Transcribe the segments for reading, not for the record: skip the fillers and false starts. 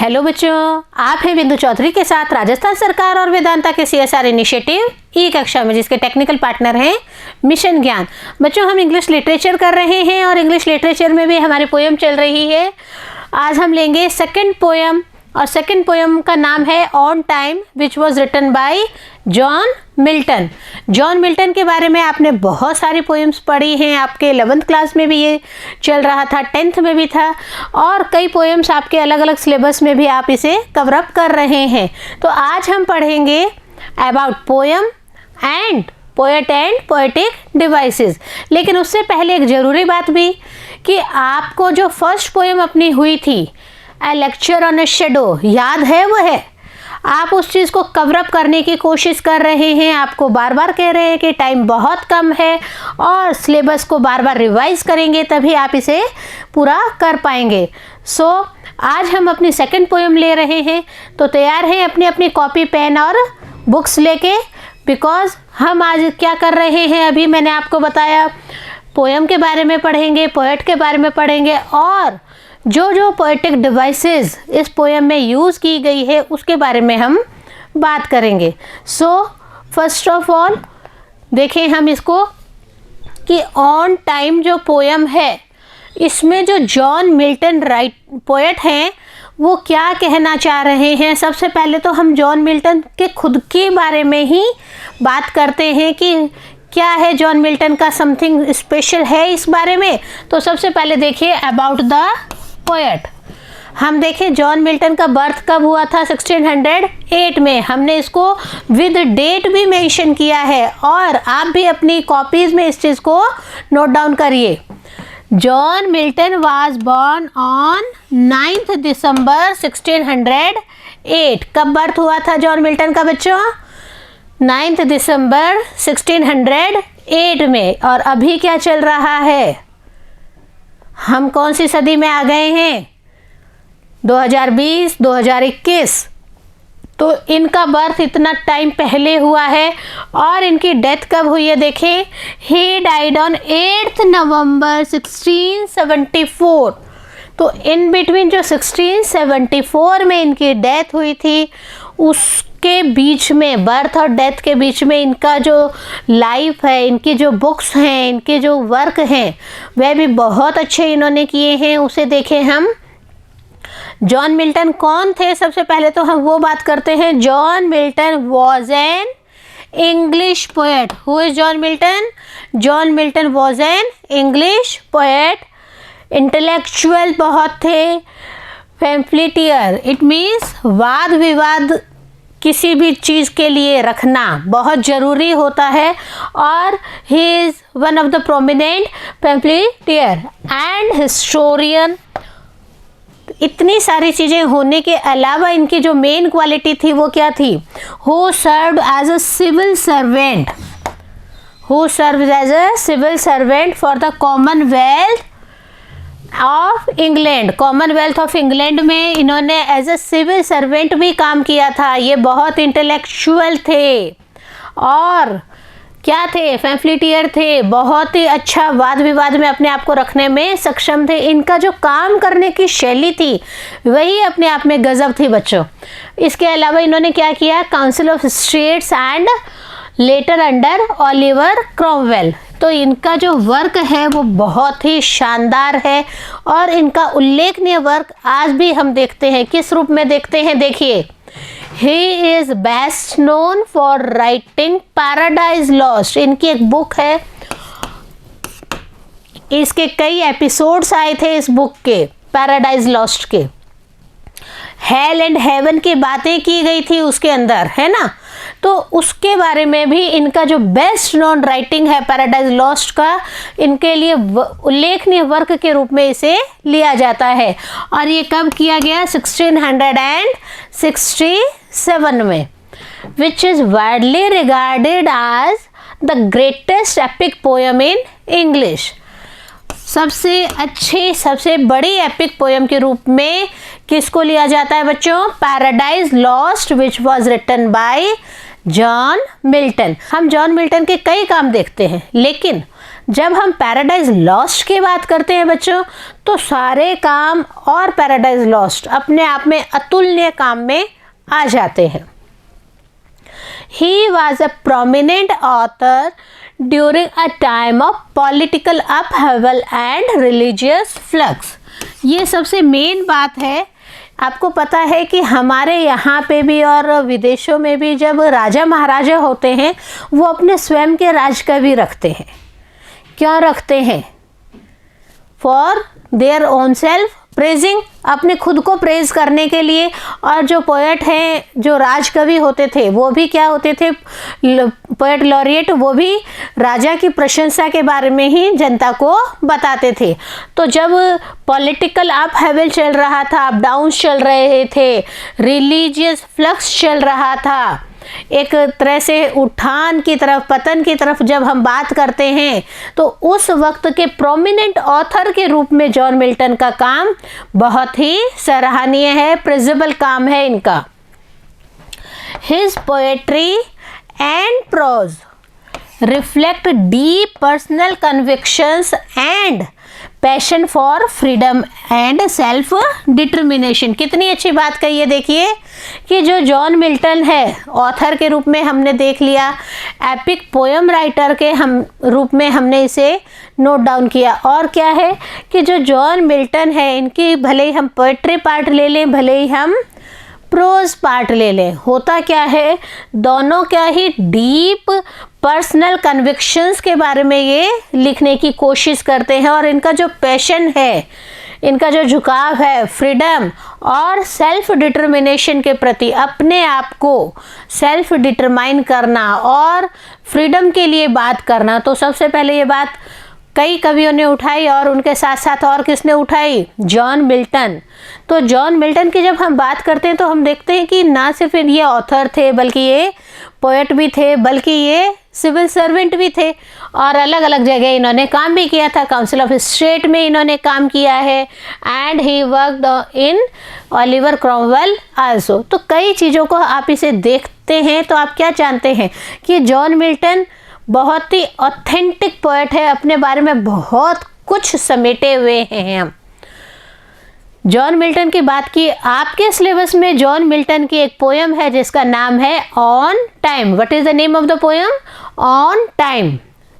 Hello बच्चों, आप हैं बिंदु चौधरी के साथ राजस्थान सरकार और वेदांता के CSR इनिशिएटिव ई कक्षा में, जिसके टेक्निकल पार्टनर हैं मिशन ज्ञान। बच्चों, हम इंग्लिश लिटरेचर कर रहे हैं और इंग्लिश लिटरेचर में भी हमारी पोएम चल रही है। आज हम लेंगे सेकंड पोएम और सेकंड पोएम का नाम है on time, which was written by John Milton. John Milton के बारे में आपने बहुत सारी पोएम्स पढ़ी हैं, आपके 11th क्लास में भी ये चल रहा था, 10th में भी था, और कई पोएम्स आपके अलग अलग सिलेबस में भी आप इसे कवर अप कर रहे हैं। तो आज हम पढ़ेंगे about poem and poet and poetic devices. लेकिन उससे पहले एक ज़रूरी बात भी कि आपको जो फर्स्ट पोएम अपनी हुई थी ए लेक्चर ऑन ए शेडो, याद है? वो है, आप उस चीज़ को कवर अप करने की कोशिश कर रहे हैं। आपको बार बार कह रहे हैं कि टाइम बहुत कम है और सिलेबस को बार बार रिवाइज करेंगे तभी आप इसे पूरा कर पाएंगे। सो आज हम अपनी सेकंड पोएम ले रहे हैं, तो तैयार हैं अपनी अपनी कॉपी पेन और बुक्स लेके, बिकॉज हम आज क्या कर रहे हैं, अभी मैंने आपको बताया पोएम के बारे में पढ़ेंगे, पोएट के बारे में पढ़ेंगे और जो जो पोएटिक डिवाइसेस इस पोएम में यूज़ की गई है उसके बारे में हम बात करेंगे। सो फर्स्ट ऑफ ऑल देखें हम इसको कि ऑन टाइम जो पोएम है, इसमें जो जॉन मिल्टन पोएट हैं वो क्या कहना चाह रहे हैं। सबसे पहले तो हम जॉन मिल्टन के खुद के बारे में ही बात करते हैं कि क्या है जॉन मिल्टन का, समथिंग स्पेशल है इस बारे में। तो सबसे पहले देखिए अबाउट द पोएट। हम देखें जॉन मिल्टन का बर्थ कब हुआ था, 1608 में। हमने इसको विद डेट भी मेंशन किया है और आप भी अपनी कॉपीज में इस चीज़ को नोट डाउन करिए। John Milton was born on 9 दिसंबर 1608। कब बर्थ हुआ था जॉन मिल्टन का बच्चों? 9 दिसंबर 1608 में। और अभी क्या चल रहा है, हम कौन सी सदी में आ गए हैं? 2020, 2021। तो इनका बर्थ इतना टाइम पहले हुआ है और इनकी डेथ कब हुई है देखें, ही डाइड ऑन 8 नवंबर 1674। तो इन बिटवीन जो 1674 में इनकी डेथ हुई थी, उसके बीच में, बर्थ और डेथ के बीच में इनका जो लाइफ है, इनकी जो बुक्स हैं, इनके जो वर्क हैं, वह भी बहुत अच्छे इन्होंने किए हैं। उसे देखें हम। जॉन मिल्टन कौन थे? सबसे पहले तो हम वो बात करते हैं। John Milton was an English poet. Who is John Milton? John Milton was an English poet. Intellectual बहुत थे। पैम्फलेटियर, इट मीन्स वाद विवाद किसी भी चीज़ के लिए रखना बहुत ज़रूरी होता है। और he is one of the prominent pamphleteer and historian. इतनी सारी चीज़ें होने के अलावा इनकी जो मेन क्वालिटी थी वो क्या थी? Who served as a civil servant. Who served as a civil servant for the commonwealth of England. Commonwealth of England में इन्होंने एज अ सिविल सर्वेंट भी काम किया था। ये बहुत इंटेलेक्चुअल थे और क्या थे? पैम्फलेटियर थे। बहुत ही अच्छा वाद विवाद में अपने आप को रखने में सक्षम थे। इनका जो काम करने की शैली थी वही अपने आप में गजब थी बच्चों। इसके अलावा इन्होंने क्या किया? Council of states and later under Oliver Cromwell. तो इनका जो वर्क है वो बहुत ही शानदार है और इनका उल्लेखनीय वर्क आज भी हम देखते हैं। किस रूप में देखते हैं? देखिए, he is best known for writing paradise lost. इनकी एक बुक है, इसके कई एपिसोड्स आए थे इस बुक के, पैराडाइज लॉस्ट के। हेल एंड हेवन की बातें की गई थी उसके अंदर, है ना? तो उसके बारे में भी इनका जो बेस्ट नोन राइटिंग है पैराडाइज लॉस्ट का, इनके लिए उल्लेखनीय वर्क के रूप में इसे लिया जाता है। और ये कब किया गया? 1667 में, which is widely regarded as the greatest epic poem in English. सबसे अच्छी, सबसे बड़ी एपिक पोएम के रूप में किसको लिया जाता है बच्चों? Paradise Lost, which was written by John Milton. हम जॉन मिल्टन के कई काम देखते हैं, लेकिन जब हम पैराडाइज लॉस्ट की बात करते हैं बच्चों, तो सारे काम और पैराडाइज लॉस्ट अपने आप में अतुलनीय काम में आ जाते हैं। He was a prominent author during a time of political upheaval and religious flux। ये सबसे मेन बात है। आपको पता है कि हमारे यहाँ पे भी और विदेशों में भी जब राजा महाराजा होते हैं, वो अपने स्वयं के राज का भी रखते हैं। क्यों रखते हैं? For their own self praising, अपने खुद को प्रेज करने के लिए। और जो पोएट हैं, जो राजकवि होते थे, वो भी क्या होते थे? पोएट लॉरिएट, वो भी राजा की प्रशंसा के बारे में ही जनता को बताते थे। तो जब पॉलिटिकल अपहेवल चल रहा था, अप डाउन्स चल रहे थे, रिलीजियस फ्लक्स चल रहा था, एक तरह से उठान की तरफ, पतन की तरफ जब हम बात करते हैं, तो उस वक्त के प्रोमिनेंट ऑथर के रूप में जॉन मिल्टन का काम बहुत ही सराहनीय है, प्रिजिबल काम है इनका। His poetry and prose reflect deep personal convictions and passion for freedom and self determination। कितनी अच्छी बात कही है। देखिए कि जो जॉन मिल्टन है, ऑथर के रूप में हमने देख लिया, एपिक पोएम राइटर के रूप में हमने इसे नोट डाउन किया। और क्या है कि जो जॉन मिल्टन है, इनकी भले ही हम पोएट्री पार्ट ले लें, भले ही हम प्रोज पार्ट ले लें, होता क्या है, दोनों क्या ही डीप पर्सनल कन्विक्शंस के बारे में ये लिखने की कोशिश करते हैं। और इनका जो पैशन है, इनका जो झुकाव है फ्रीडम और सेल्फ डिटर्मिनेशन के प्रति, अपने आप को सेल्फ डिटरमाइन करना और फ्रीडम के लिए बात करना, तो सबसे पहले ये बात कई कवियों ने उठाई और उनके साथ साथ और किसने उठाई? John Milton. तो जॉन मिल्टन की जब हम बात करते हैं तो हम देखते हैं कि ना सिर्फ ये ऑथर थे, बल्कि ये पोएट भी थे, बल्कि ये सिविल सर्वेंट भी थे और अलग अलग जगह इन्होंने काम भी किया था। काउंसिल ऑफ स्टेट में इन्होंने काम किया है and he worked in Oliver Cromwell also. तो कई चीज़ों को आप इसे देखते हैं तो आप क्या जानते हैं कि जॉन मिल्टन बहुत ही ऑथेंटिक पोएट है, अपने बारे में बहुत कुछ समेटे हुए हैं हम। जॉन मिल्टन की बात की, आपके सिलेबस में जॉन मिल्टन की एक पोएम है जिसका नाम है on time. What is the name of the poem? On time.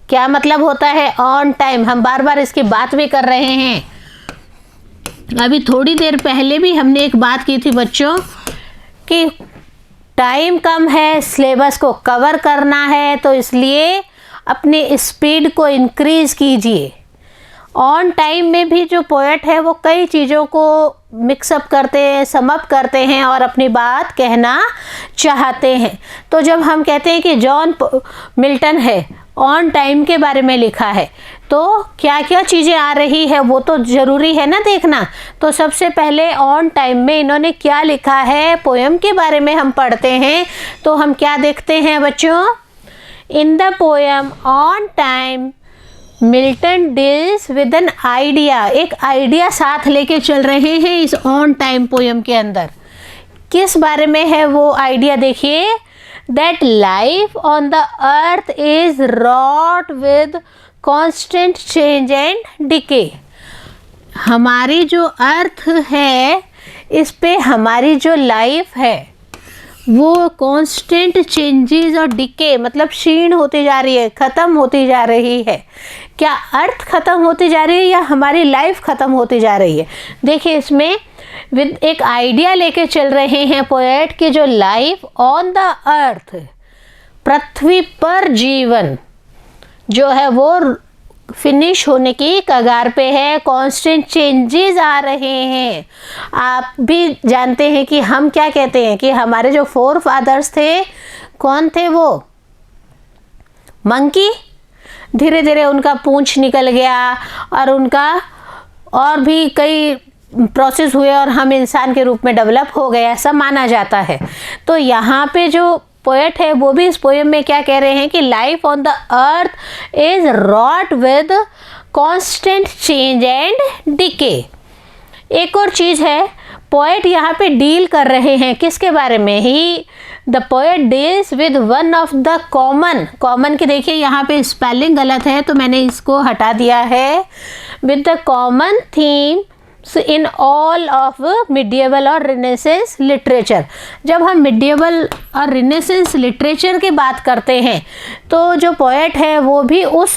क्या मतलब होता है ऑन टाइम? हम बार बार इसकी बात भी कर रहे हैं। अभी थोड़ी देर पहले भी हमने एक बात की थी बच्चों कि टाइम कम है, सिलेबस को कवर करना है, तो इसलिए अपनी स्पीड को इंक्रीज कीजिए। ऑन टाइम में भी जो पोएट है वो कई चीज़ों को मिक्सअप करते हैं, समअप करते हैं और अपनी बात कहना चाहते हैं। तो जब हम कहते हैं कि जॉन मिल्टन है, ऑन टाइम के बारे में लिखा है, तो क्या क्या चीज़ें आ रही है वो तो ज़रूरी है ना देखना। तो सबसे पहले ऑन टाइम में इन्होंने क्या लिखा है, पोएम के बारे में हम पढ़ते हैं तो हम क्या देखते हैं बच्चों? In the poem on time Milton deals with an idea. एक आइडिया साथ लेके चल रहे हैं इस ऑन टाइम पोएम के अंदर। किस बारे में है वो आइडिया? देखिए, that life on the earth is wrought with constant change and decay. हमारी जो अर्थ है, इस पे हमारी जो लाइफ है वो कांस्टेंट चेंजेस और डिके, मतलब क्षीण होती जा रही है, ख़त्म होती जा रही है। क्या अर्थ ख़त्म होती जा रही है या हमारी लाइफ ख़त्म होती जा रही है? देखिए, इसमें विद एक आइडिया लेके चल रहे हैं पोएट कि जो लाइफ ऑन द अर्थ, पृथ्वी पर जीवन जो है वो फिनिश होने की कगार पे है, कांस्टेंट चेंजेस आ रहे हैं। आप भी जानते हैं कि हम क्या कहते हैं कि हमारे जो फोर फादर्स थे, कौन थे वो? मंकी। धीरे धीरे उनका पूंछ निकल गया और उनका और भी कई प्रोसेस हुए और हम इंसान के रूप में डेवलप हो गए, ऐसा माना जाता है। तो यहाँ पे जो पोएट है वो भी इस पोएम में क्या कह रहे हैं कि life on the earth is wrought with constant change and decay. एक और चीज़ है, पोएट यहाँ पे डील कर रहे हैं किसके बारे में? He the poet deals with one of the common की देखिए यहाँ पे स्पेलिंग गलत है तो मैंने इसको हटा दिया है, with the common theme in all of medieval और रिनेसेंस लिटरेचर। जब हम मिडिएवल और रिनेसेंस लिटरेचर की बात करते हैं तो जो पोएट है वो भी उस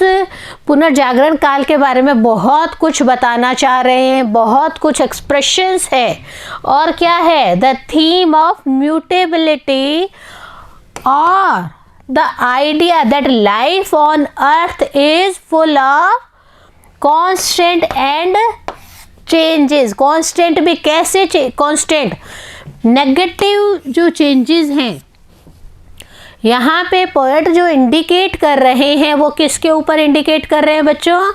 पुनर्जागरण काल के बारे में बहुत कुछ बताना चाह रहे हैं, बहुत कुछ एक्सप्रेशंस है। और क्या है, द थीम ऑफ म्यूटेबिलिटी और the idea that life on earth is full of constant and changes. Constant भी कैसे कांस्टेंट, नेगेटिव जो चेंजेस हैं यहाँ पे पोएट जो इंडिकेट कर रहे हैं वो किसके ऊपर इंडिकेट कर रहे हैं बच्चों?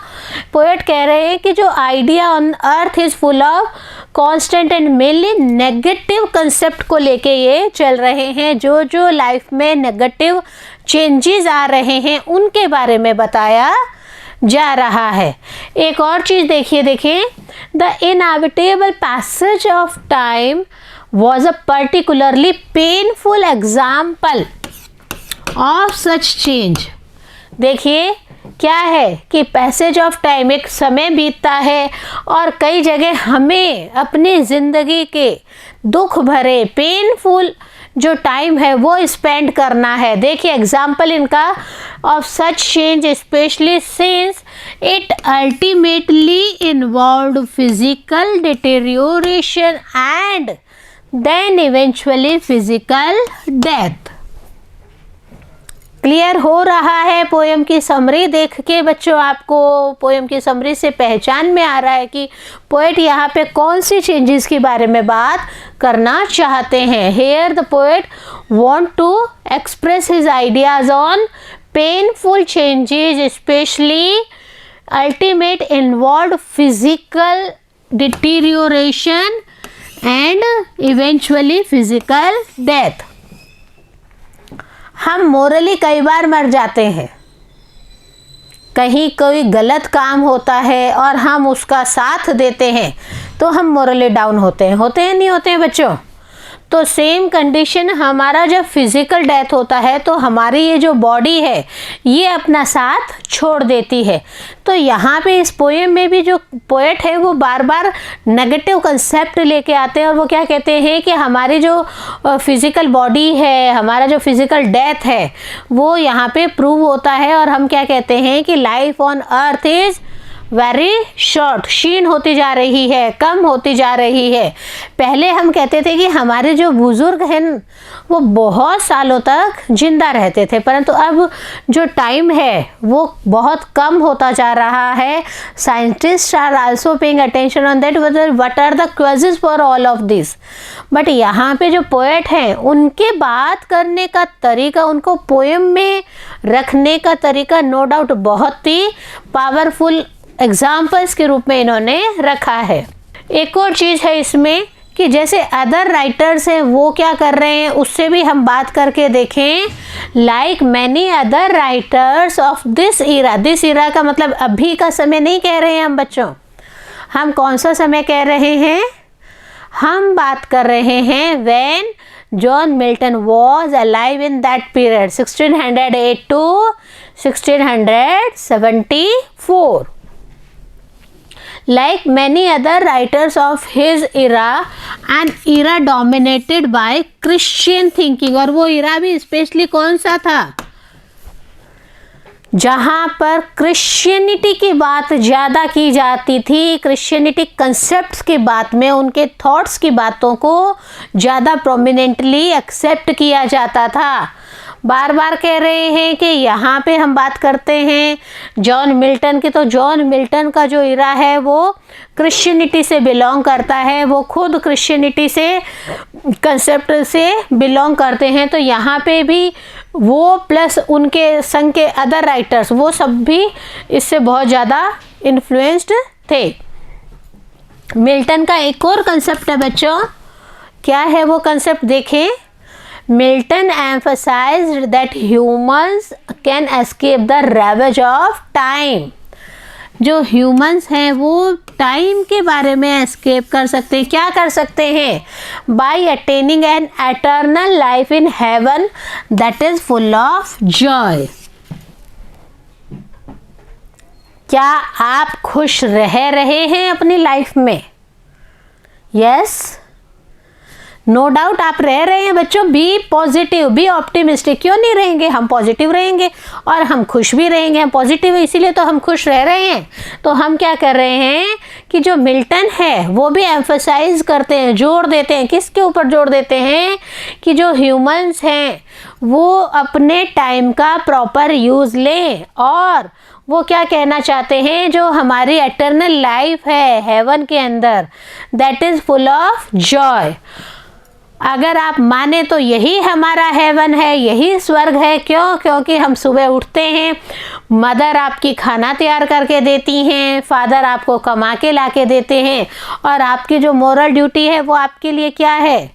पोएट कह रहे हैं कि जो idea on earth is full of constant and mainly negative concept को लेके ये चल रहे हैं। जो जो लाइफ में नेगेटिव चेंजेस आ रहे हैं उनके बारे में बताया जा रहा है। एक और चीज़ देखिए, the inevitable passage of time was a particularly painful example of such change. देखिए क्या है कि पैसेज ऑफ टाइम, एक समय बीतता है और कई जगह हमें अपनी ज़िंदगी के दुख भरे पेनफुल जो टाइम है वो स्पेंड करना है। देखिए एग्जाम्पल इनका of such change specially since it ultimately involved physical deterioration and then eventually physical death. Clear हो रहा है पोएम की समरी देख के बच्चों? आपको पोएम की समरी से पहचान में आ रहा है कि पोएट यहाँ पे कौन सी चेंजेस के बारे में बात करना चाहते हैं। Here the poet want to express his ideas on painful changes specially ultimate involved physical deterioration and eventually physical death. हम मोरली कई बार मर जाते हैं, कहीं कोई गलत काम होता है और हम उसका साथ देते हैं तो हम मोरली डाउन होते हैं नहीं होते हैं बच्चों? तो सेम कंडीशन हमारा जब फिजिकल डेथ होता है तो हमारी ये जो बॉडी है ये अपना साथ छोड़ देती है। तो यहाँ पे इस पोएम में भी जो पोएट है वो बार बार नेगेटिव कंसेप्ट लेके आते हैं और वो क्या कहते हैं कि हमारी जो फिजिकल बॉडी है, हमारा जो फिजिकल डेथ है वो यहाँ पे प्रूव होता है। और हम क्या कहते हैं कि life on earth is very short, क्षीण होती जा रही है, कम होती जा रही है। पहले हम कहते थे कि हमारे जो बुजुर्ग हैं वो बहुत सालों तक जिंदा रहते थे, परंतु अब जो टाइम है वो बहुत कम होता जा रहा है। Scientist are also paying attention on that what are the causes for all of this. But यहाँ पे जो पोएट हैं उनके बात करने का तरीका, उनको पोएम में रखने का तरीका नो डाउट बहुत ही पावरफुल एग्जाम्पल्स के रूप में इन्होंने रखा है। एक और चीज़ है इसमें कि जैसे अदर राइटर्स हैं वो क्या कर रहे हैं उससे भी हम बात करके देखें। Like many other writers of this era का मतलब अभी का समय नहीं कह रहे हैं हम बच्चों। हम कौन सा समय कह रहे हैं? हम बात कर रहे हैं when John Milton was alive in that period 1608 to 1674. Like many other writers of his era, an era dominated by Christian thinking। और वो era भी स्पेशली कौन सा था? जहाँ पर क्रिश्चियनिटी की बात ज़्यादा की जाती थी, क्रिश्चियनिटी कंसेप्ट्स की बात में उनके थॉट्स की बातों को ज़्यादा प्रोमिनेंटली एक्सेप्ट किया जाता था। बार बार कह रहे हैं कि यहाँ पे हम बात करते हैं जॉन मिल्टन की, तो जॉन मिल्टन का जो इरा है वो क्रिश्चियनिटी से बिलोंग करता है, वो खुद क्रिश्चियनिटी से कंसेप्ट से बिलोंग करते हैं। तो यहाँ पे भी वो प्लस उनके संग के अदर राइटर्स वो सब भी इससे बहुत ज़्यादा इन्फ्लुएंस्ड थे। मिल्टन का एक और कंसेप्ट है बच्चों, क्या है वो कंसेप्ट देखें। Milton emphasized that humans can escape the ravage of time जो ह्यूमंस हैं वो टाइम के बारे में एस्केप कर सकते हैं। क्या कर सकते हैं? By attaining an eternal life in heaven that is full of joy. क्या आप खुश रह रहे हैं अपनी लाइफ में? यस, नो डाउट आप रह रहे हैं बच्चों। Be positive, be optimistic. क्यों नहीं रहेंगे? हम पॉजिटिव रहेंगे और हम खुश भी रहेंगे। हम पॉजिटिव है इसीलिए तो हम खुश रह रहे हैं। तो हम क्या कर रहे हैं कि जो मिल्टन है वो भी एम्फसाइज करते हैं, जोर देते हैं। किसके ऊपर जोर देते हैं? कि जो ह्यूमंस हैं वो अपने टाइम का प्रॉपर यूज़ लें। और वो क्या कहना चाहते हैं? जो हमारी एटर्नल लाइफ है हेवन के अंदर, that is full of Joy. अगर आप माने तो यही हमारा हेवन है, यही स्वर्ग है। क्यों? क्योंकि हम सुबह उठते हैं, मदर आपकी खाना तैयार करके देती हैं, फादर आपको कमा के ला के देते हैं, और आपकी जो मोरल ड्यूटी है वो आपके लिए क्या है?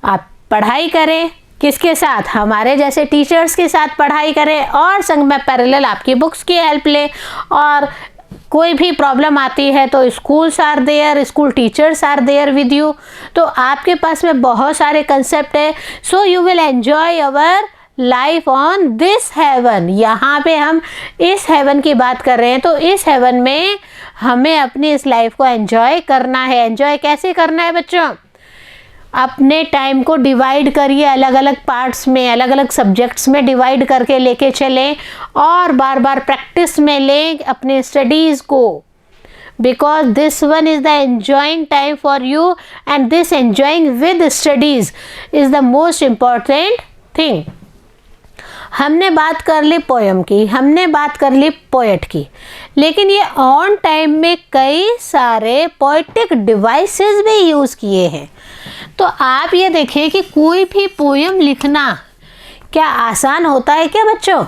आप पढ़ाई करें। किसके साथ? हमारे जैसे टीचर्स के साथ पढ़ाई करें और संग में पैरेलल आपकी बुक्स की हेल्प लें। और कोई भी प्रॉब्लम आती है तो schools are there, school teachers are there with you. तो आपके पास में बहुत सारे कंसेप्ट है। So you will enjoy our life on this heaven. यहाँ पे हम इस हेवन की बात कर रहे हैं, तो इस हेवन में हमें अपनी इस लाइफ को एंजॉय करना है। एंजॉय कैसे करना है बच्चों? अपने टाइम को डिवाइड करिए, अलग अलग पार्ट्स में, अलग अलग सब्जेक्ट्स में डिवाइड करके लेके चलें और बार बार प्रैक्टिस में लें अपने स्टडीज़ को। Because this one is the enjoying time for you and this enjoying with studies is the most important thing. हमने बात कर ली पोयम की, हमने बात कर ली पोएट की, लेकिन ये ऑन टाइम में कई सारे पोएटिक डिवाइसेस भी यूज़ किए हैं। तो आप ये देखिए कि कोई भी पोयम लिखना क्या आसान होता है क्या बच्चों?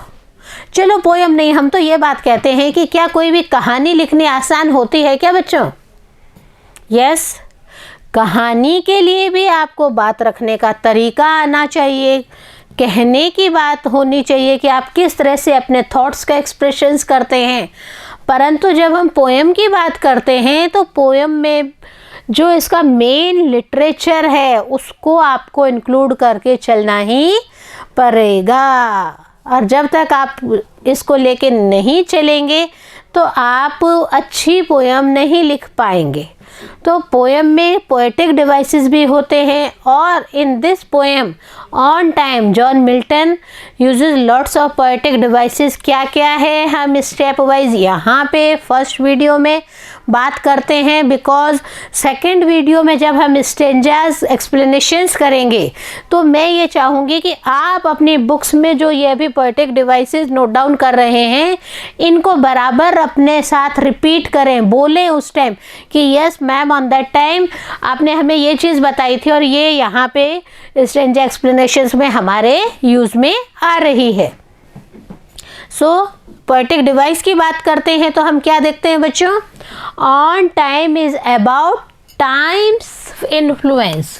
चलो पोयम नहीं, हम तो ये बात कहते हैं कि क्या कोई भी कहानी लिखनी आसान होती है क्या बच्चों? यस, कहानी के लिए भी आपको बात रखने का तरीका आना चाहिए, कहने की बात होनी चाहिए कि आप किस तरह से अपने थॉट्स का एक्सप्रेशंस करते हैं। परंतु जब हम पोयम की बात करते हैं तो पोयम में जो इसका मेन लिटरेचर है उसको आपको इंक्लूड करके चलना ही पड़ेगा। और जब तक आप इसको लेके नहीं चलेंगे तो आप अच्छी पोयम नहीं लिख पाएंगे। तो पोयम में पोएटिक डिवाइसेस भी होते हैं, और इन this poem on time John Milton uses lots of poetic devices. क्या क्या है हम स्टेप वाइज यहाँ पे फर्स्ट वीडियो में बात करते हैं, बिकॉज सेकंड वीडियो में जब हम स्टेंजास एक्सप्लेनेशंस करेंगे तो मैं ये चाहूँगी कि आप अपनी बुक्स में जो ये भी पोएटिक डिवाइसेस नोट डाउन कर रहे हैं इनको बराबर अपने साथ रिपीट करें, बोलें उस टाइम कि yes ma'am on that time आपने हमें ये चीज़ बताई थी और ये यहाँ पे स्टेंजा एक्सप्लेनेशंस में हमारे यूज़ में आ रही है। सो पोएटिक डिवाइस की बात करते हैं तो हम क्या देखते हैं बच्चों? On time is about times influence.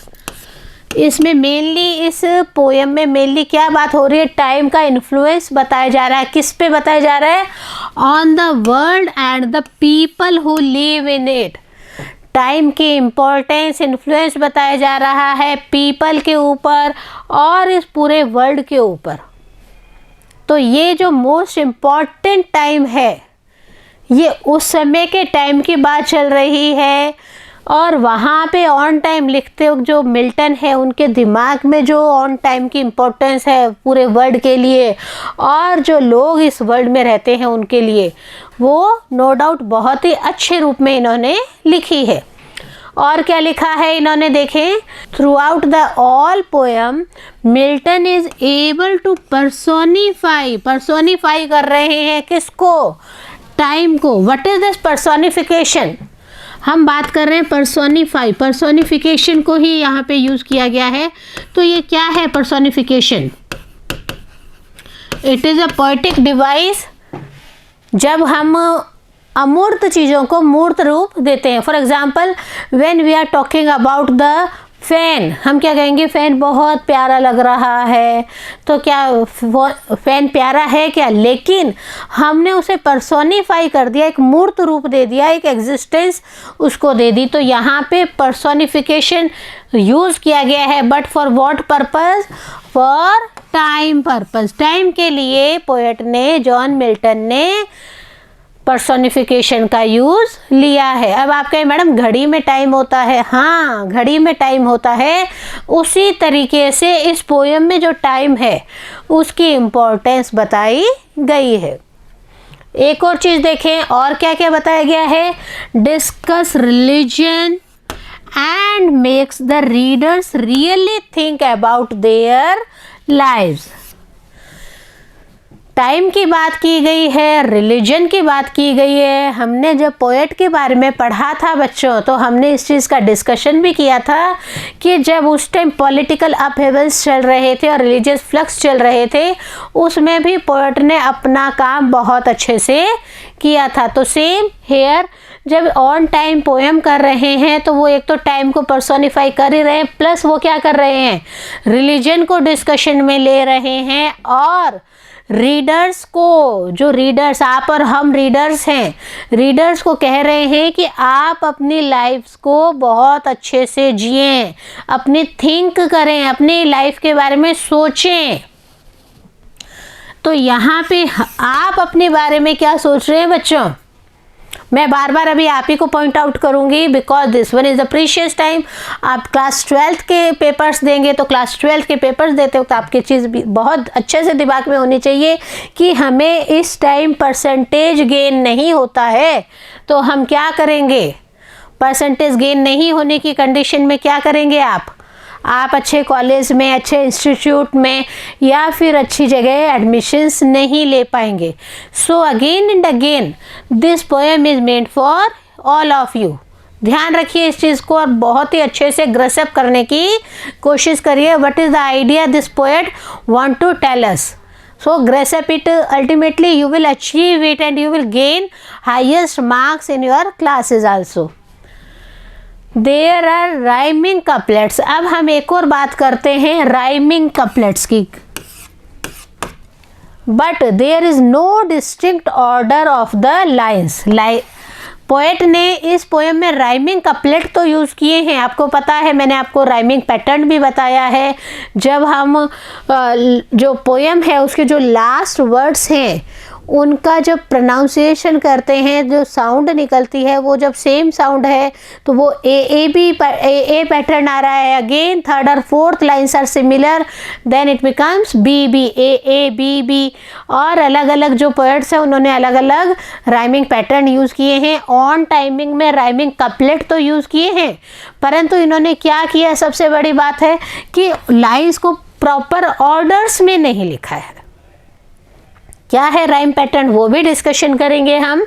इसमें मेनली इस पोएम में मेनली क्या बात हो रही है? टाइम का इन्फ्लुएंस बताया जा रहा है। किस पे बताया जा रहा है? On the world and the people who live in it. Time की इम्पोर्टेंस, इन्फ्लुएंस बताया जा रहा है पीपल के ऊपर और इस पूरे वर्ल्ड के ऊपर। तो ये जो मोस्ट इम्पॉर्टेंट टाइम है ये उस समय के टाइम की बात चल रही है, और वहाँ पे ऑन टाइम लिखते वक्त जो मिल्टन है उनके दिमाग में जो ऑन टाइम की इम्पोर्टेंस है पूरे वर्ल्ड के लिए और जो लोग इस वर्ल्ड में रहते हैं उनके लिए, वो नो डाउट बहुत ही अच्छे रूप में इन्होंने लिखी है। और क्या लिखा है इन्होंने देखें, throughout the all poem Milton is able to personify कर रहे हैं किसको? टाइम को। What is this personification? हम बात कर रहे हैं पर्सोनिफिकेशन को ही यहाँ पे यूज़ किया गया है। तो ये क्या है personification? It is a poetic device जब हम अमूर्त चीज़ों को मूर्त रूप देते हैं। For example when we are talking about the fan, हम क्या कहेंगे, फैन बहुत प्यारा लग रहा है। तो क्या फैन प्यारा है क्या? लेकिन हमने उसे पर्सोनिफाई कर दिया, एक मूर्त रूप दे दिया, एक एग्जिस्टेंस उसको दे दी। तो यहाँ पे पर्सोनिफिकेशन यूज़ किया गया है, but for what purpose? For time purpose. Time के लिए पोएट ने, जॉन मिल्टन ने पर्सोनिफिकेशन का यूज़ लिया है। अब आप कहें मैडम घड़ी में टाइम होता है, हाँ घड़ी में टाइम होता है। उसी तरीके से इस पोएम में जो टाइम है उसकी इम्पोर्टेंस बताई गई है। एक और चीज़ देखें, और क्या क्या बताया गया है। Discuss religion and makes the readers really think about their lives. Time की बात की गई है, रिलीजन की बात की गई है। हमने जब पोएट के बारे में पढ़ा था बच्चों, तो हमने इस चीज़ का डिस्कशन भी किया था कि जब उस टाइम पॉलिटिकल अपहेवल्स चल रहे थे और रिलीजियस फ्लक्स चल रहे थे, उसमें भी पोएट ने अपना काम बहुत अच्छे से किया था। तो सेम हेयर, जब ऑन टाइम पोएम कर रहे हैं तो वो एक तो टाइम को पर्सोनिफाई कर ही रहे हैं, प्लस वो क्या कर रहे हैं, रिलीजन को डिस्कशन में ले रहे हैं। और रीडर्स को, जो रीडर्स, आप और हम रीडर्स हैं, रीडर्स को कह रहे हैं कि आप अपनी लाइफ्स को बहुत अच्छे से जिएं, अपनी थिंक करें, अपनी लाइफ के बारे में सोचें। तो यहाँ पे आप अपने बारे में क्या सोच रहे हैं बच्चों? मैं बार बार अभी आप ही को पॉइंट आउट करूंगी, because this one is the precious time. आप क्लास 12th के पेपर्स देंगे, तो क्लास 12th के पेपर्स देते वक्त आपकी चीज़ भी बहुत अच्छे से दिमाग में होनी चाहिए कि हमें इस टाइम परसेंटेज गेन नहीं होता है। तो हम क्या करेंगे, परसेंटेज गेन नहीं होने की कंडीशन में क्या करेंगे आप अच्छे कॉलेज में, अच्छे इंस्टीट्यूट में या फिर अच्छी जगह एडमिशन्स नहीं ले पाएंगे। So again and again this poem is made for all of you. ध्यान रखिए इस चीज़ को और बहुत ही अच्छे से ग्रसअप करने की कोशिश करिए। What is the idea this poet want to tell us? So grasp it, ultimately you will achieve it and you will gain highest marks in your classes also. There are rhyming couplets. अब हम एक और बात करते हैं rhyming couplets की. But there is no distinct order of the lines. Poet ने इस पोएम में राइमिंग कपलेट तो यूज़ किए हैं, आपको पता है, मैंने आपको राइमिंग पैटर्न भी बताया है। जब हम जो पोएम है उसके जो लास्ट वर्ड्स हैं उनका जब प्रोनाउंसिएशन करते हैं, जो साउंड निकलती है वो जब सेम साउंड है तो वो ए पैटर्न आ रहा है। अगेन थर्ड और fourth lines are similar, then it becomes B B, A B B. और अलग अलग जो पोएट्स हैं उन्होंने अलग अलग राइमिंग पैटर्न यूज़ किए हैं। ऑन टाइमिंग में राइमिंग कपलेट तो यूज़ किए हैं, परंतु इन्होंने क्या किया, सबसे बड़ी बात है कि लाइन्स को प्रॉपर ऑर्डर्स में नहीं लिखा है। क्या है राइम पैटर्न वो भी डिस्कशन करेंगे हम।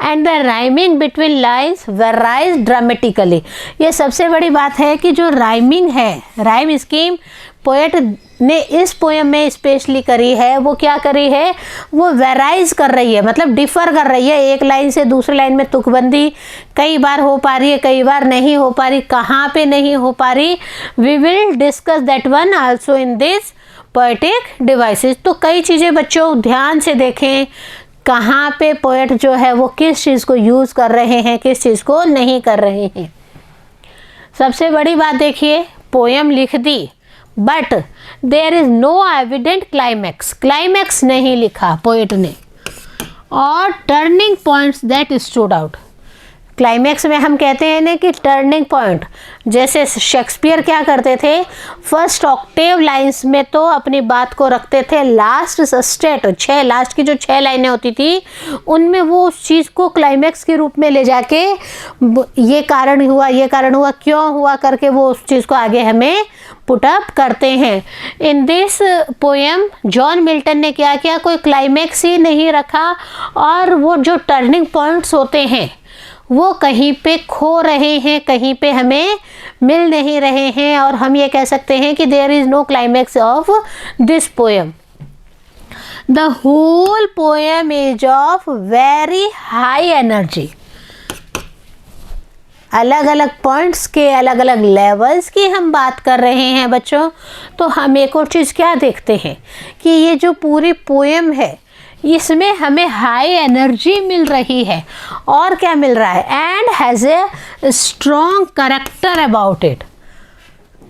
And the rhyming between lines varies dramatically. ये सबसे बड़ी बात है कि जो राइमिंग है, राइम स्कीम पोएट ने इस पोएम में स्पेशली करी है, वो क्या करी है, वो वेराइज कर रही है, मतलब डिफ़र कर रही है। एक लाइन से दूसरी लाइन में तुकबंदी कई बार हो पा रही है, कई बार नहीं हो पा रही। कहाँ पे नहीं हो पा रही, we will discuss that one also in this poetic devices. तो कई चीज़ें बच्चों ध्यान से देखें, कहाँ पे पोएट जो है वो किस चीज़ को यूज़ कर रहे हैं, किस चीज़ को नहीं कर रहे हैं। सबसे बड़ी बात देखिए, पोएम लिख दी but there is no evident climax, climax नहीं लिखा पोएट ने। और turning points that stood out, climax में हम कहते हैं ना कि टर्निंग पॉइंट, जैसे शेक्सपियर क्या करते थे, फर्स्ट ऑक्टेव लाइंस में तो अपनी बात को रखते थे, लास्ट सस्टेट लास्ट की जो 6 लाइनें होती थी उनमें वो उस चीज़ को क्लाइमैक्स के रूप में ले जाके ये कारण हुआ क्यों हुआ करके वो उस चीज़ को आगे हमें पुटअप करते हैं। In this poem John Milton ने क्या किया, कोई क्लाइमैक्स ही नहीं रखा और वो जो टर्निंग पॉइंट्स होते हैं वो कहीं पे खो रहे हैं, कहीं पे हमें मिल नहीं रहे हैं। और हम ये कह सकते हैं कि there is no climax of this poem. The whole poem is of very high energy. अलग अलग पॉइंट्स के, अलग अलग लेवल्स की हम बात कर रहे हैं बच्चों, तो हम एक और चीज़ क्या देखते हैं कि ये जो पूरी पोएम है इसमें हमें हाई एनर्जी मिल रही है और क्या मिल रहा है, and has a strong character about it.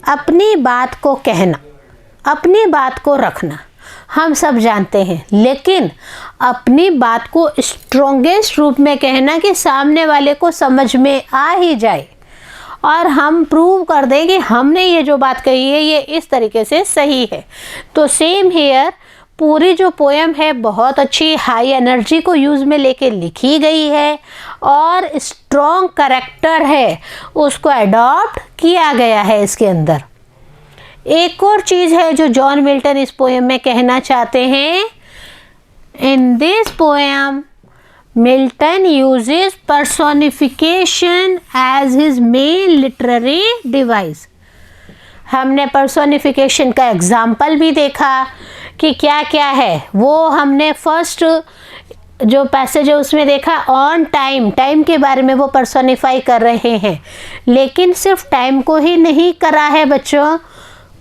अपनी बात को कहना, अपनी बात को रखना हम सब जानते हैं, लेकिन अपनी बात को स्ट्रॉन्गेस्ट रूप में कहना कि सामने वाले को समझ में आ ही जाए और हम प्रूव कर दें कि हमने ये जो बात कही है ये इस तरीके से सही है। तो सेम हियर, पूरी जो पोएम है बहुत अच्छी हाई एनर्जी को यूज़ में लेके लिखी गई है और स्ट्रॉन्ग कैरेक्टर है उसको अडॉप्ट किया गया है इसके अंदर। एक और चीज़ है जो जॉन मिल्टन इस पोएम में कहना चाहते हैं, in this poem Milton uses personification as his main literary device. हमने पर्सोनिफिकेशन का एग्जाम्पल भी देखा कि क्या क्या है, वो हमने फर्स्ट जो पैसेज है उसमें देखा, ऑन टाइम, टाइम के बारे में वो पर्सोनिफाई कर रहे हैं। लेकिन सिर्फ टाइम को ही नहीं करा है बच्चों,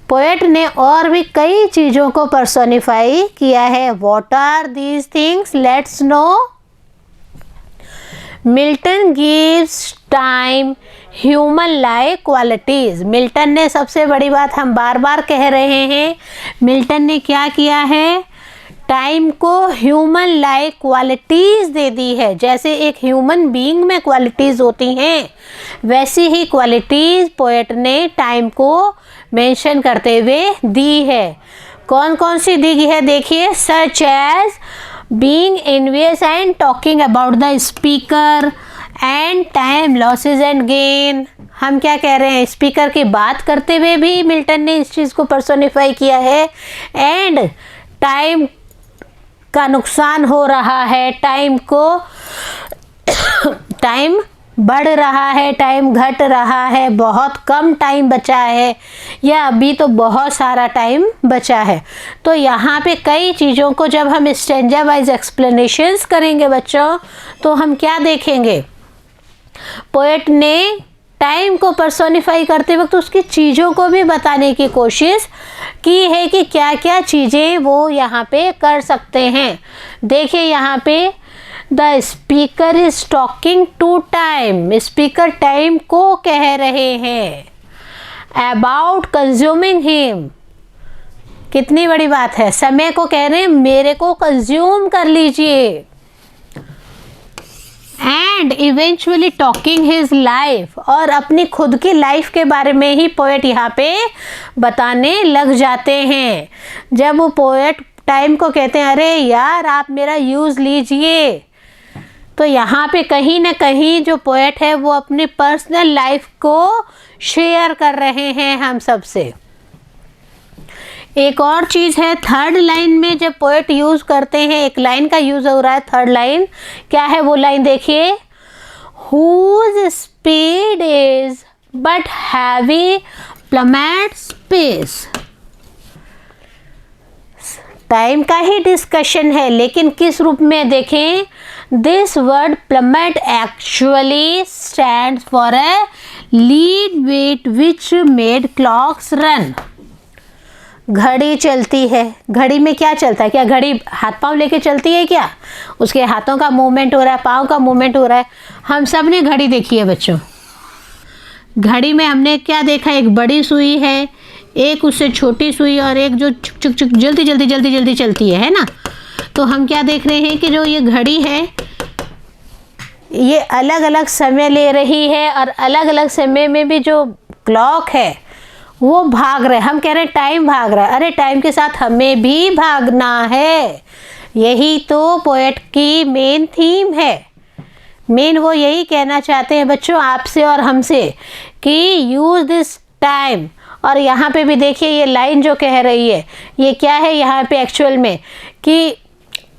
पोएट ने और भी कई चीज़ों को पर्सोनिफाई किया है। What are these things, let's know. Milton gives time human like qualities. Milton ने, सबसे बड़ी बात हम बार बार कह रहे हैं, मिल्टन ने क्या किया है, टाइम को ह्यूमन लाइक क्वालिटीज़ दे दी है। जैसे एक ह्यूमन बीइंग में क्वालिटीज़ होती हैं वैसी ही क्वालिटीज़ पोएट ने टाइम को मेंशन करते हुए दी है। कौन कौन सी दी है देखिए, such as being envious and talking about the speaker and time losses and gain. हम क्या कह रहे हैं, स्पीकर की बात करते हुए भी मिल्टन ने इस चीज़ को पर्सोनिफाई किया है, एंड टाइम का नुकसान हो रहा है, टाइम को टाइम बढ़ रहा है, टाइम घट रहा है, बहुत कम टाइम बचा है या अभी तो बहुत सारा टाइम बचा है। तो यहाँ पे कई चीज़ों को जब हम स्टेंजा वाइज एक्सप्लेनेशंस करेंगे बच्चों, तो हम क्या देखेंगे, पोएट ने टाइम को पर्सोनिफाई करते वक्त उसकी चीज़ों को भी बताने की कोशिश की है कि क्या क्या चीज़ें वो यहाँ पे कर सकते हैं। देखिए यहाँ पे, the speaker is talking to time, speaker time को कह रहे हैं, अबाउट कंज्यूमिंग हिम, कितनी बड़ी बात है, समय को कह रहे हैं मेरे को कंज्यूम कर लीजिए, and eventually talking his life, और अपनी खुद की लाइफ के बारे में ही पोएट यहाँ पे बताने लग जाते हैं। जब वो पोएट टाइम को कहते हैं अरे यार आप मेरा यूज़ लीजिए, तो यहाँ पे कहीं ना कहीं जो पोएट है वो अपनी पर्सनल लाइफ को शेयर कर रहे हैं हम सबसे। एक और चीज़ है, थर्ड लाइन में जब पोएट यूज़ करते हैं, एक लाइन का यूज़ हो रहा है, थर्ड लाइन क्या है वो लाइन देखिए, whose speed is but heavy plummet space. Time का ही डिस्कशन है, लेकिन किस रूप में देखें, this word plummet actually stands for a lead weight which made clocks run. घड़ी चलती है, घड़ी में क्या चलता है, क्या घड़ी हाथ पांव लेके चलती है, क्या उसके हाथों का मूवमेंट हो रहा है, पाँव का मूवमेंट हो रहा है। हम सब ने घड़ी देखी है बच्चों, घड़ी में हमने क्या देखा, एक बड़ी सुई है, एक उससे छोटी सुई, और एक जो चुक चुक चुक जल्दी जल्दी जल्दी जल्दी चलती है ना। तो हम क्या देख रहे हैं कि जो ये घड़ी है ये अलग अलग समय ले रही है, और अलग अलग समय में भी जो क्लॉक है वो भाग रहे, हम कह रहे हैं टाइम भाग रहा है, अरे टाइम के साथ हमें भी भागना है। यही तो पोएट की मेन थीम है, मेन वो यही कहना चाहते हैं बच्चों आपसे और हमसे कि यूज़ दिस टाइम। और यहाँ पे भी देखिए ये लाइन जो कह रही है ये क्या है यहाँ पे एक्चुअल में, कि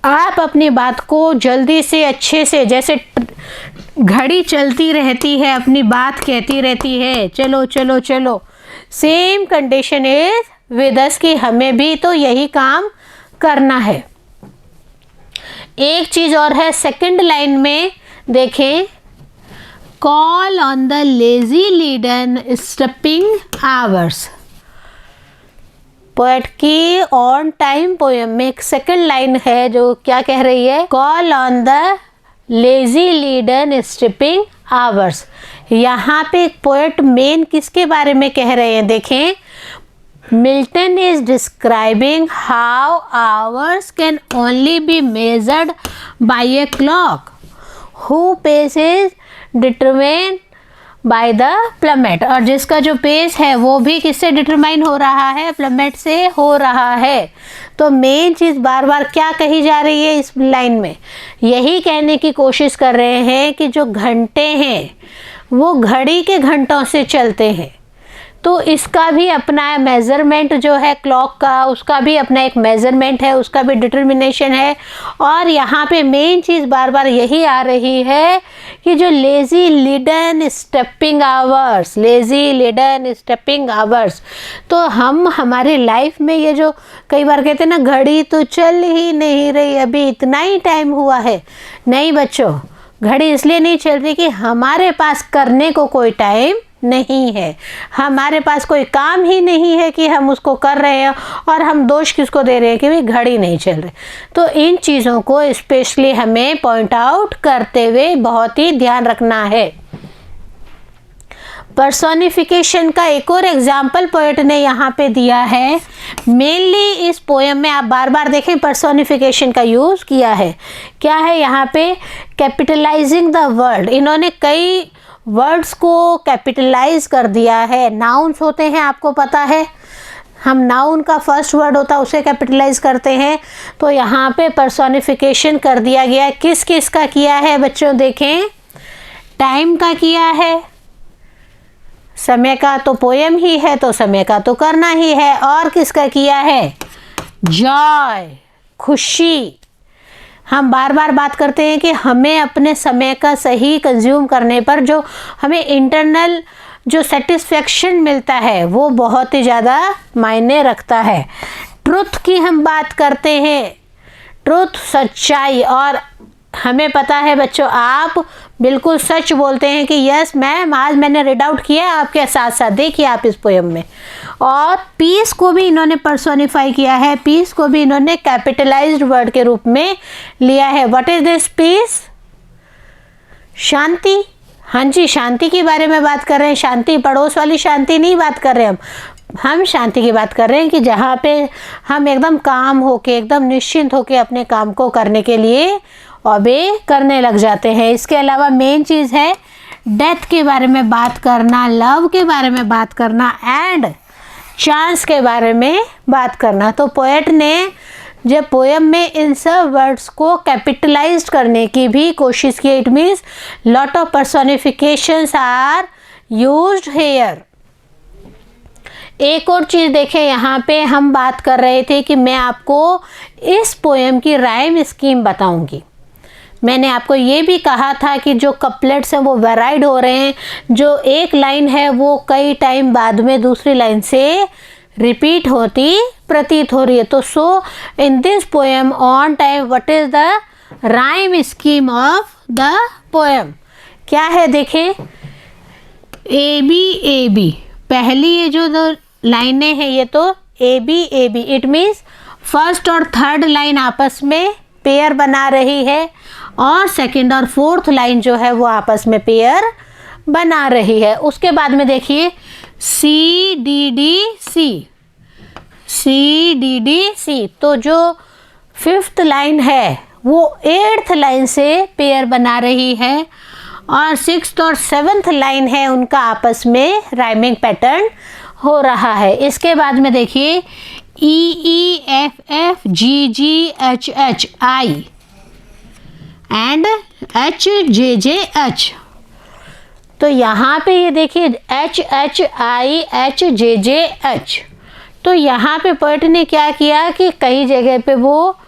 आप अपनी बात को जल्दी से अच्छे से, जैसे घड़ी चलती रहती है अपनी बात कहती रहती है, चलो चलो चलो, same condition is with us कि हमें भी तो यही काम करना है। एक चीज़ और है, सेकंड लाइन में देखें, call on the lazy leaden stepping hours. Poet की ऑन टाइम पोएम में एक सेकंड लाइन है जो क्या कह रही है, call on the lazy leaden stepping hours. यहाँ पे एक पोएट मेन किसके बारे में कह रहे हैं, देखें, Milton is describing how hours can only be measured by a clock whose pace is determined by the plummet। और जिसका जो पेस है वो भी किससे डिटरमाइन हो रहा है, प्लमेट से हो रहा है। तो मेन चीज़ बार बार क्या कही जा रही है इस लाइन में, यही कहने की कोशिश कर रहे हैं कि जो घंटे हैं वो घड़ी के घंटों से चलते हैं, तो इसका भी अपना मेज़रमेंट जो है क्लॉक का, उसका भी अपना एक मेज़रमेंट है, उसका भी डिटर्मिनेशन है। और यहाँ पे मेन चीज़ बार बार यही आ रही है कि जो lazy laden stepping hours, lazy laden stepping hours, तो हम हमारी लाइफ में ये जो कई बार कहते हैं ना, घड़ी तो चल ही नहीं रही, अभी इतना ही टाइम हुआ है। नहीं बच्चों, घड़ी इसलिए नहीं चल रही कि हमारे पास करने को कोई टाइम नहीं है, हमारे पास कोई काम ही नहीं है कि हम उसको कर रहे हैं, और हम दोष किसको दे रहे हैं कि भाई घड़ी नहीं चल रही। तो इन चीज़ों को स्पेशली हमें पॉइंट आउट करते हुए बहुत ही ध्यान रखना है। पर्सोनिफिकेशन का एक और एग्जाम्पल पोएट ने यहाँ पे दिया है। मेनली इस पोएम में आप बार बार देखें पर्सोनिफिकेशन का यूज़ किया है। क्या है यहाँ पे, कैपिटलाइजिंग द वर्ड। इन्होंने कई वर्ड्स को कैपिटलाइज कर दिया है। नाउन्स होते हैं, आपको पता है, हम नाउन का फर्स्ट वर्ड होता है उसे कैपिटलाइज करते हैं। तो यहाँ पे पर्सोनिफिकेशन कर दिया गया। किस किस का किया है बच्चों, देखें, टाइम का किया है, समय का तो पोएम ही है तो समय का तो करना ही है, और किसका किया है, जॉय, खुशी। हम बार बार बात करते हैं कि हमें अपने समय का सही कंज्यूम करने पर जो हमें इंटरनल जो सेटिस्फेक्शन मिलता है वो बहुत ही ज़्यादा मायने रखता है। ट्रुथ की हम बात करते हैं, ट्रुथ, सच्चाई। और हमें पता है बच्चों, आप बिल्कुल सच बोलते हैं कि यस मैम, आज मैंने रीड आउट किया आपके साथ साथ, देखिए आप इस पोएम में। और पीस को भी इन्होंने पर्सोनिफाई किया है, पीस को भी इन्होंने कैपिटलाइज्ड वर्ड के रूप में लिया है। व्हाट इज दिस पीस, शांति। हाँ जी, शांति के बारे में बात कर रहे हैं। शांति पड़ोस वाली शांति नहीं बात कर रहे हम शांति की बात कर रहे हैं कि जहाँ पे हम एकदम काम होके, एकदम निश्चिंत होके अपने काम को करने के लिए ओबे करने लग जाते हैं। इसके अलावा मेन चीज़ है डेथ के बारे में बात करना, लव के बारे में बात करना, एंड चांस के बारे में बात करना। तो पोएट ने जब पोएम में इन सब वर्ड्स को कैपिटलाइज्ड करने की भी कोशिश की, it means lot of personifications are used here. एक और चीज़ देखें, यहाँ पे हम बात कर रहे थे कि मैं आपको इस पोएम की राइम स्कीम बताऊंगी। मैंने आपको ये भी कहा था कि जो कपलेट्स हैं वो वेराइड हो रहे हैं, जो एक लाइन है वो कई टाइम बाद में दूसरी लाइन से रिपीट होती प्रतीत हो रही है। तो so in this poem on time, what is the rhyme scheme of the poem, क्या है देखें, ए बी। पहली ये जो दो लाइनें हैं ये तो A B, it means first और थर्ड लाइन आपस में पेयर बना रही है, और सेकंड और फोर्थ लाइन जो है वो आपस में पेयर बना रही है। उसके बाद में देखिए सी डी डी सी, तो जो फिफ्थ लाइन है वो एट्थ लाइन से पेयर बना रही है, और सिक्स्थ और सेवन्थ लाइन है उनका आपस में राइमिंग पैटर्न हो रहा है। इसके बाद में देखिए E F G H I and H. तो यहाँ पे ये देखिए एच। तो यहाँ पे पोएट ने क्या किया कि कई जगह पे वो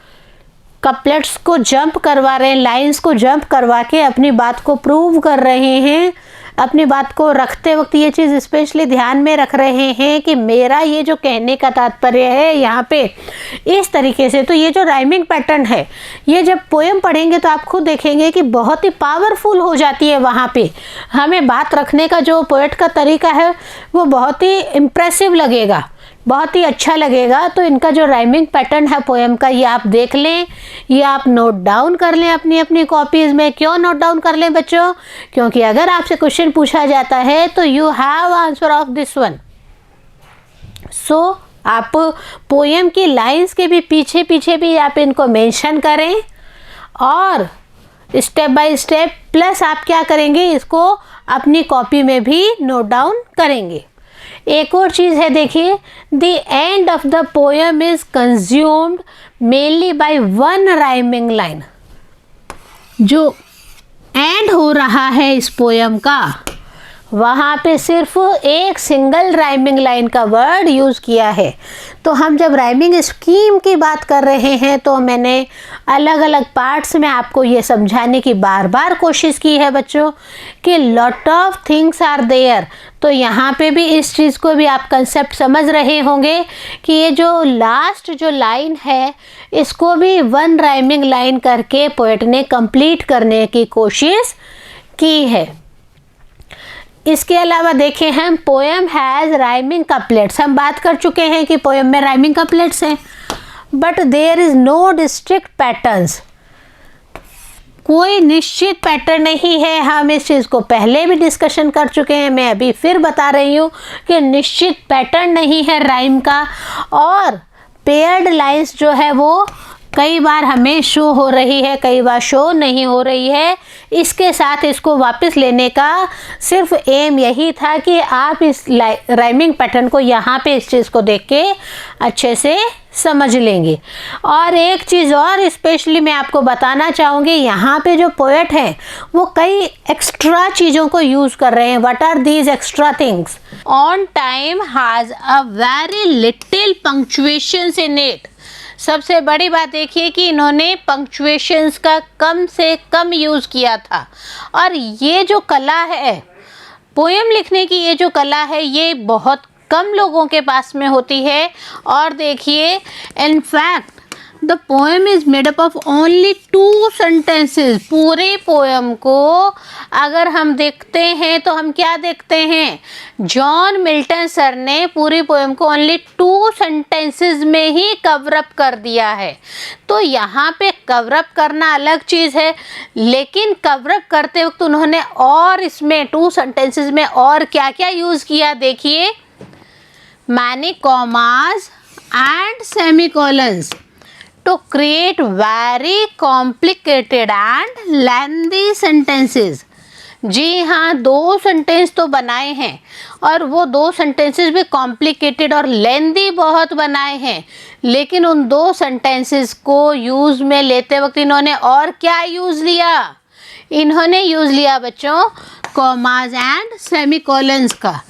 कपलेट्स को जंप करवा रहे हैं, लाइंस को जंप करवा के अपनी बात को प्रूव कर रहे हैं। अपनी बात को रखते वक्त ये चीज़ स्पेशली ध्यान में रख रहे हैं कि मेरा ये जो कहने का तात्पर्य है यहाँ पे इस तरीके से। तो ये जो राइमिंग पैटर्न है, ये जब पोएम पढ़ेंगे तो आप खुद देखेंगे कि बहुत ही पावरफुल हो जाती है। वहाँ पे हमें बात रखने का जो पोएट का तरीका है वो बहुत ही इम्प्रेसिव लगेगा, बहुत ही अच्छा लगेगा। तो इनका जो राइमिंग पैटर्न है पोएम का, ये आप देख लें, ये आप नोट डाउन कर लें अपनी अपनी कॉपीज़ में। क्यों नोट डाउन कर लें बच्चों? क्योंकि अगर आपसे क्वेश्चन पूछा जाता है तो you have answer of this one. So आप पोएम की लाइंस के भी पीछे पीछे भी आप इनको मेंशन करें और स्टेप बाय स्टेप प्लस आप क्या करेंगे, इसको अपनी कॉपी में भी नोट डाउन करेंगे। एक और चीज़ है, देखिए, the end of the poem is consumed mainly by one rhyming line. जो एंड हो रहा है इस पोएम का, वहाँ पे सिर्फ एक सिंगल राइमिंग लाइन का वर्ड यूज़ किया है। तो हम जब राइमिंग स्कीम की बात कर रहे हैं तो मैंने अलग अलग पार्ट्स में आपको ये समझाने की बार बार कोशिश की है बच्चों कि lot of things are there. तो यहाँ पे भी इस चीज़ को भी आप कंसेप्ट समझ रहे होंगे कि ये जो लास्ट जो लाइन है इसको भी वन राइमिंग लाइन करके पोएट ने कंप्लीट करने की कोशिश की है। इसके अलावा देखें हम, पोएम हैज़ राइमिंग कपलेट्स। हम बात कर चुके हैं कि पोएम में राइमिंग कपलेट्स हैं, but there is no district patterns. कोई निश्चित पैटर्न नहीं है। हम इस चीज़ को पहले भी डिस्कशन कर चुके हैं, मैं अभी फिर बता रही हूँ कि निश्चित पैटर्न नहीं है राइम का। और पेयर्ड लाइंस जो है वो कई बार हमें शो हो रही है, कई बार शो नहीं हो रही है। इसके साथ इसको वापस लेने का सिर्फ एम यही था कि आप इस राइमिंग पैटर्न को यहाँ पे इस चीज़ को देख के अच्छे से समझ लेंगे। और एक चीज़ और स्पेशली मैं आपको बताना चाहूँगी, यहाँ पे जो पोएट हैं वो कई एक्स्ट्रा चीज़ों को यूज़ कर रहे हैं। What are these extra things? On time has a very little punctuations in it. सबसे बड़ी बात देखिए कि इन्होंने पंक्चुएशंस का कम से कम यूज़ किया था। और ये जो कला है पोएम लिखने की, ये जो कला है ये बहुत कम लोगों के पास में होती है। और देखिए, in fact the poem is made up of only 2 sentences. पूरे पोएम को अगर हम देखते हैं तो हम क्या देखते हैं, जॉन मिल्टन सर ने पूरी पोएम को ओनली 2 सेंटेंसेस में ही कवरअप कर दिया है। तो यहाँ पे कवरअप करना अलग चीज़ है, लेकिन कवरअप करते वक्त उन्होंने और इसमें 2 सेंटेंसेस में और क्या क्या यूज़ किया देखिए, many commas and semicolons to create very complicated and lengthy sentences। जी हाँ, 2 सेंटेंस तो बनाए हैं और वो 2 सेंटेंसेस भी कॉम्प्लिकेटेड और लेंदी बहुत बनाए हैं। लेकिन उन 2 सेंटेंसेस को यूज़ में लेते वक्त इन्होंने और क्या यूज़ लिया? इन्होंने यूज़ लिया बच्चों कॉमास एंड सेमीकोलन्स का,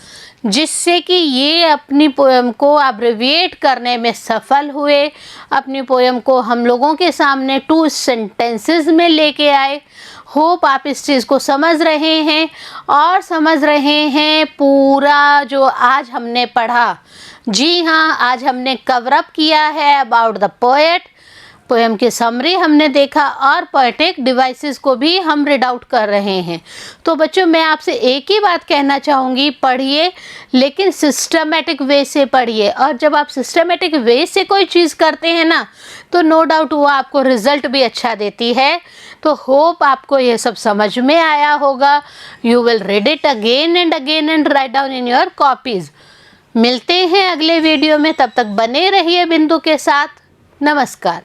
जिससे कि ये अपनी पोएम को अब्रिविएट करने में सफल हुए। अपनी पोएम को हम लोगों के सामने 2 सेंटेंसेस में लेके आए। होप आप इस चीज़ को समझ रहे हैं और समझ रहे हैं पूरा जो आज हमने पढ़ा। जी हाँ, आज हमने कवरअप किया है अबाउट द पोएट। पोएम की समरी हमने देखा और पोएटिक डिवाइसेस को भी हम रीड आउट कर रहे हैं। तो बच्चों, मैं आपसे एक ही बात कहना चाहूँगी, पढ़िए लेकिन सिस्टमेटिक वे से पढ़िए। और जब आप सिस्टमेटिक वे से कोई चीज़ करते हैं ना, तो नो डाउट वो आपको रिजल्ट भी अच्छा देती है। तो होप आपको ये सब समझ में आया होगा। You will read it again and write down in your copies. मिलते हैं अगले वीडियो में, तब तक बने रहिए बिंदु के साथ। नमस्कार।